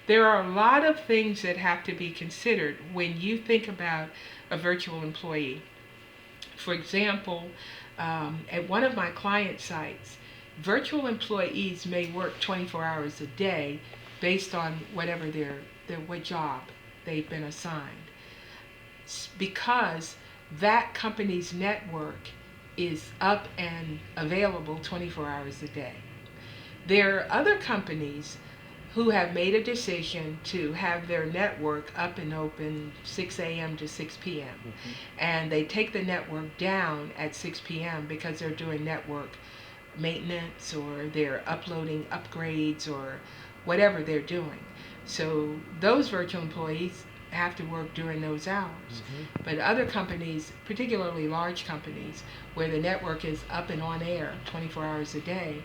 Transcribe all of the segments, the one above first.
There are a lot of things that have to be considered when you think about a virtual employee. For example, at one of my client sites, virtual employees may work 24 hours a day based on whatever their what job they've been assigned, because that company's network is up and available 24 hours a day. There are other companies who have made a decision to have their network up and open 6 a.m. to 6 p.m. Mm-hmm. And they take the network down at 6 p.m. because they're doing network maintenance or they're uploading upgrades or whatever they're doing. So those virtual employees have to work during those hours. Mm-hmm. But other companies, particularly large companies, where the network is up and on air 24 hours a day,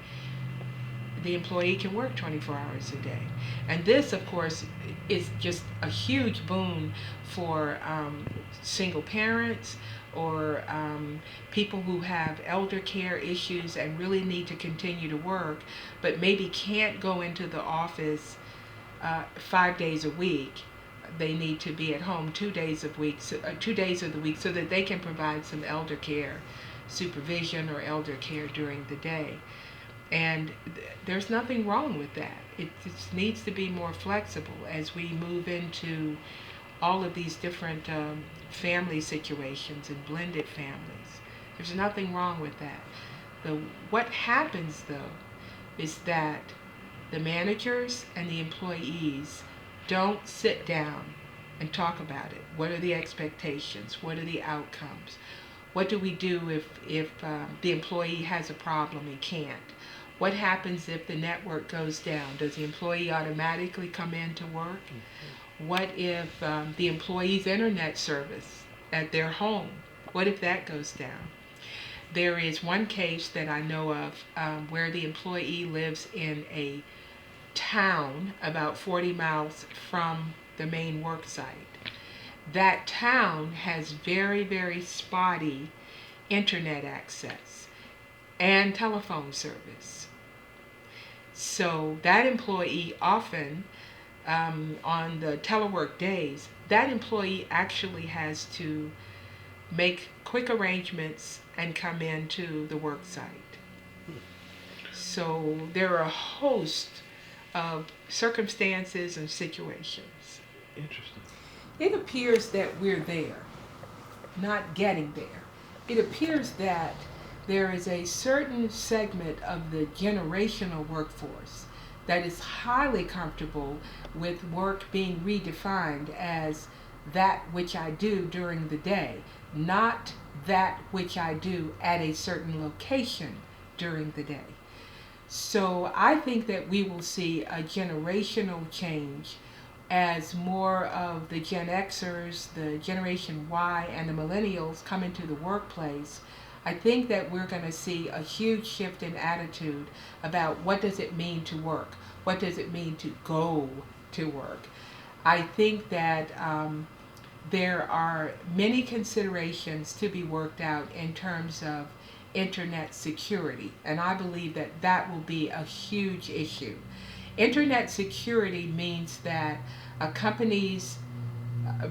the employee can work 24 hours a day. And this, of course, is just a huge boon for single parents or people who have elder care issues and really need to continue to work, but maybe can't go into the office 5 days a week. They need to be at home 2 days of week, 2 days of the week, so that they can provide some elder care supervision or elder care during the day. And there's nothing wrong with that. It just needs to be more flexible as we move into all of these different family situations and blended families. There's nothing wrong with that. What happens though is that the managers and the employees don't sit down and talk about it. What are the expectations? What are the outcomes? What do we do if the employee has a problem and can't? What happens if the network goes down? Does the employee automatically come in to work? Mm-hmm. What if the employee's internet service at their home, what if that goes down? There is one case that I know of where the employee lives in a town about 40 miles from the main work site. That town has very, very spotty internet access and telephone service. So that employee often, on the telework days, that employee actually has to make quick arrangements and come into the work site. So there are a host of circumstances and situations. Interesting. It appears that we're there, not getting there. It appears that there is a certain segment of the generational workforce that is highly comfortable with work being redefined as that which I do during the day, not that which I do at a certain location during the day. So I think that we will see a generational change as more of the Gen Xers, the Generation Y, and the millennials come into the workplace. I think that we're going to see a huge shift in attitude about what does it mean to work? What does it mean to go to work? I think that there are many considerations to be worked out in terms of internet security, and I believe that that will be a huge issue. Internet security means that a company's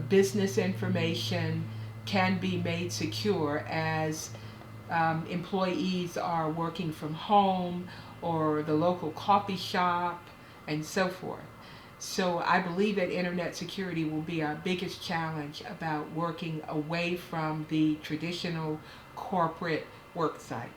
business information can be made secure as employees are working from home or the local coffee shop and so forth. So I believe that internet security will be our biggest challenge about working away from the traditional corporate work site.